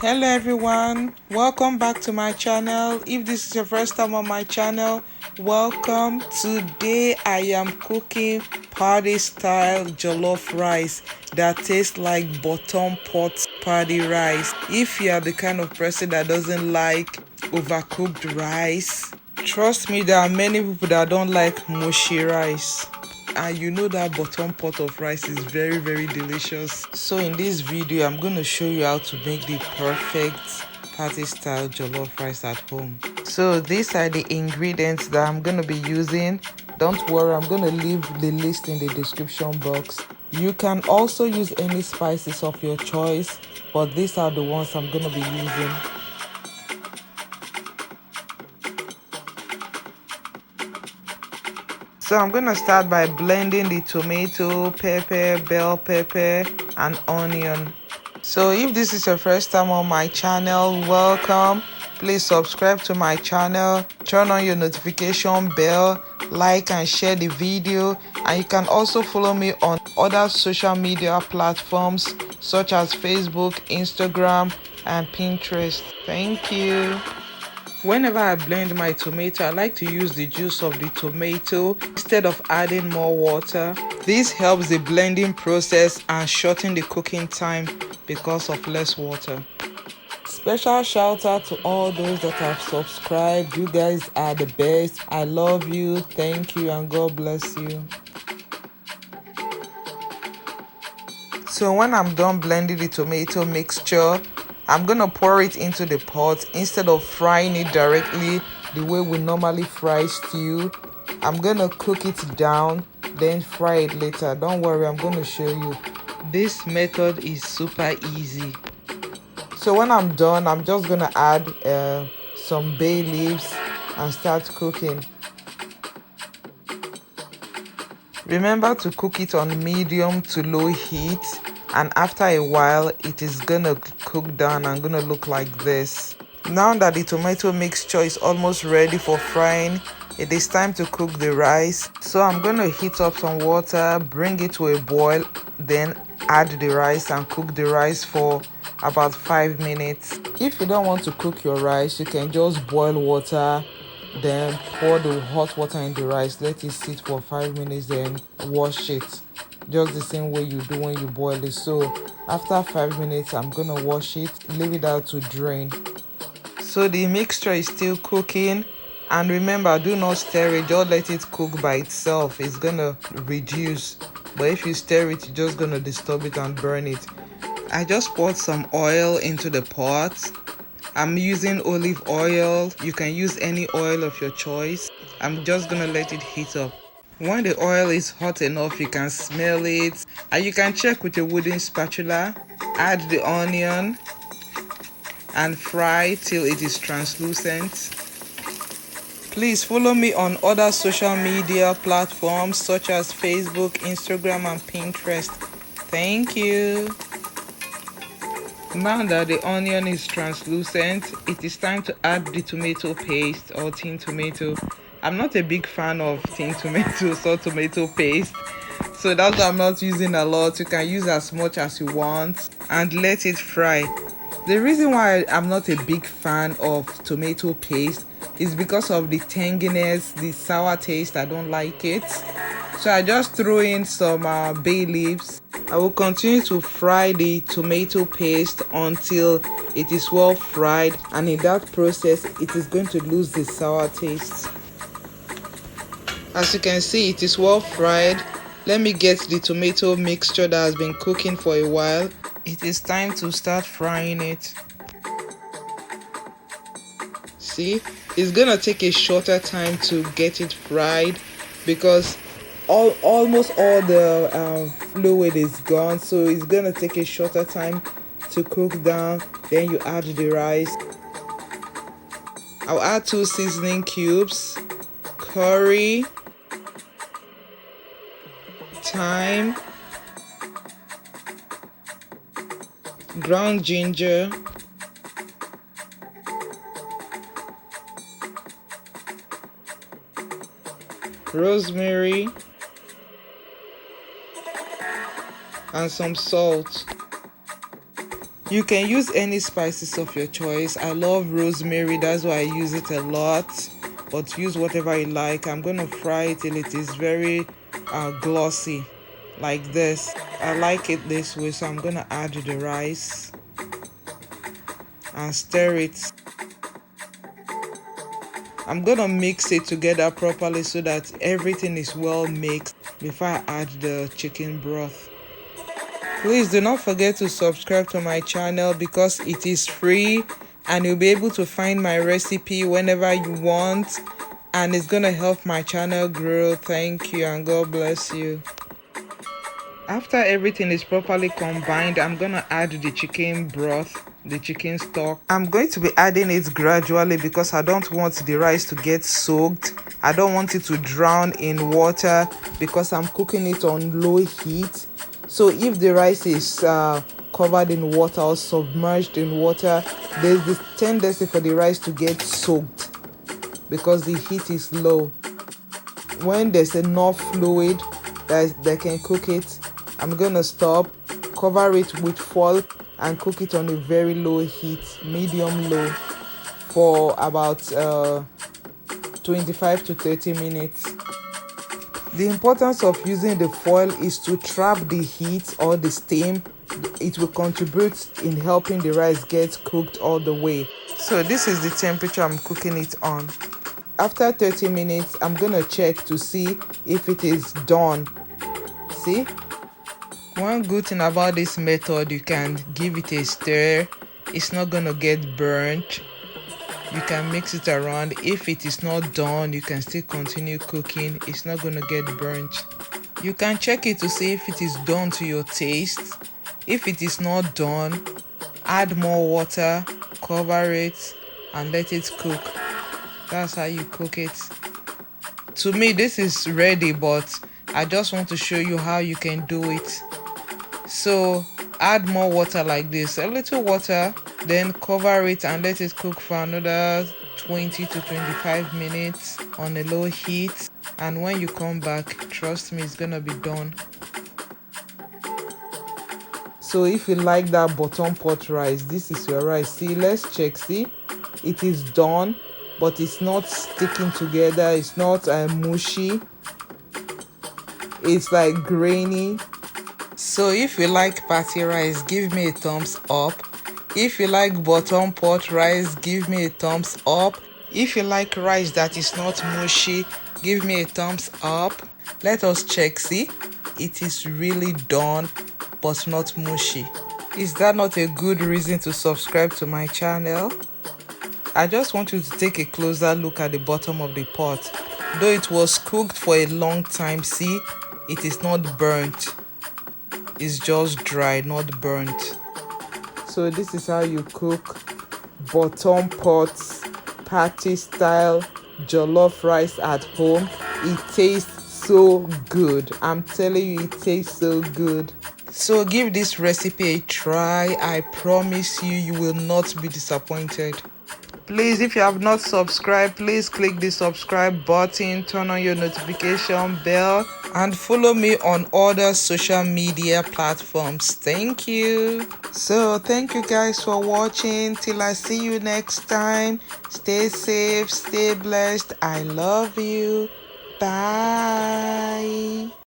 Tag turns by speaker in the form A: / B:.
A: Hello everyone, welcome back to my channel. If this is your first time on my channel, welcome. Today I am cooking party style jollof rice that tastes like bottom pot party rice. If you are the kind of person that doesn't like overcooked rice, trust me, there are many people that don't like mushy rice, and you know that bottom pot of rice is very delicious. So in this video I'm going to show you how to make the perfect party style jollof rice at home. So these are the ingredients that I'm going to be using. Don't worry, I'm going to leave the list in the description box. You can also use any spices of your choice, but these are the ones I'm going to be using. So I'm going to start by blending the tomato, pepper, bell pepper, and onion. So if this is your first time on my channel, welcome. Please subscribe to my channel, turn on your notification bell, like and share the video, and you can also follow me on other social media platforms such as Facebook, Instagram, and Pinterest. Thank you. Whenever I blend my tomato, I like to use the juice of the tomato instead of adding more water. This helps the blending process and shorten the cooking time because of less water. Special shout out to all those that have subscribed. You guys are the best. I love you. Thank you and God bless you. So when I'm done blending the tomato mixture, I'm gonna pour it into the pot instead of frying it directly the way we normally fry stew. I'm gonna cook it down, then fry it later. Don't worry, I'm gonna show you. This method is super easy. So when I'm done, I'm just gonna add some bay leaves and start cooking. Remember to cook it on medium to low heat, and after a while it is gonna cook down and gonna look like this. Now that the tomato mixture is almost ready for frying, it is time to cook the rice. So I'm gonna heat up some water, bring it to a boil, then add the rice and cook the rice for about 5 minutes. If you don't want to cook your rice, you can just boil water, then pour the hot water in the rice, let it sit for 5 minutes, then wash it just the same way you do when you boil it. So after 5 minutes I'm gonna wash it, leave it out to drain. So the mixture is still cooking, and remember, do not stir it, just let it cook by itself. It's gonna reduce, but if you stir it, you're just gonna disturb it and burn it. I just poured some oil into the pot. I'm using olive oil. You can use any oil of your choice. I'm just gonna let it heat up. When the oil is hot enough, you can smell it, and you can check with a wooden spatula. Add the onion and fry till it is translucent. Please follow me on other social media platforms such as Facebook, Instagram, and Pinterest. Thank you. Now that the onion is translucent, it is time to add the tomato paste or tin tomato. I'm not a big fan of tin tomatoes or tomato paste, so that's why I'm not using a lot. You can use as much as you want and let it fry. The reason why I'm not a big fan of tomato paste is because of the tanginess, the sour taste. I don't like it. So I just throw in some bay leaves. I will continue to fry the tomato paste until it is well fried, and in that process it is going to lose the sour taste. As you can see, it is well fried. Let me get the tomato mixture that has been cooking for a while. It is time to start frying it. See, it's gonna take a shorter time to get it fried because almost all the fluid is gone, so it's gonna take a shorter time to cook down. Then you add the rice. I'll add 2 seasoning cubes, curry, thyme, ground ginger, rosemary, and some salt. You can use any spices of your choice. I love rosemary, that's why I use it a lot, but use whatever you like. I'm gonna fry it till it is very glossy like this. I like it this way, so I'm gonna add the rice and stir it. I'm gonna mix it together properly so that everything is well mixed before I add the chicken broth. Please do not forget to subscribe to my channel because it is free and you'll be able to find my recipe whenever you want, and it's gonna help my channel grow. Thank you and God bless you. After everything is properly combined, I'm gonna add the chicken broth, the chicken stock. I'm going to be adding it gradually because I don't want the rice to get soaked. I don't want it to drown in water because I'm cooking it on low heat. So if the rice is covered in water or submerged in water, there's this tendency for the rice to get soaked because the heat is low. When there's enough fluid that can cook it, I'm gonna stop, cover it with foil and cook it on a very low heat, medium low, for about 25 to 30 minutes. The importance of using the foil is to trap the heat or the steam. It will contribute in helping the rice get cooked all the way. So this is the temperature I'm cooking it on. After 30 minutes, I'm gonna check to see if it is done. See? One good thing about this method, you can give it a stir. It's not gonna get burnt. You can mix it around. If it is not done, you can still continue cooking. It's not gonna get burnt. You can check it to see if it is done to your taste. If it is not done, add more water, cover it and let it cook. That's how you cook it. To me, this is ready, but I just want to show you how you can do it. So add more water like this, a little water, then cover it and let it cook for another 20 to 25 minutes on a low heat. And when you come back, trust me, it's gonna be done. So if you like that bottom pot rice, this is your rice. See, let's check. See, it is done, but it's not sticking together. It's not mushy. It's like grainy. So if you like party rice, give me a thumbs up. If you like bottom pot rice, give me a thumbs up. If you like rice that is not mushy, give me a thumbs up. Let us check. See, it is really done but not mushy. Is that not a good reason to subscribe to my channel? I just want you to take a closer look at the bottom of the pot. Though it was cooked for a long time, see, it is not burnt. It's just dry, not burnt. So this is how you cook bottom pot party style jollof rice at home. It tastes so good. I'm telling you, it tastes so good. So give this recipe a try. I promise you, you will not be disappointed. Please, if you have not subscribed, please click the subscribe button, turn on your notification bell, and follow me on other social media platforms. Thank you. So thank you guys for watching. Till I see you next time, stay safe, stay blessed. I love you. Bye.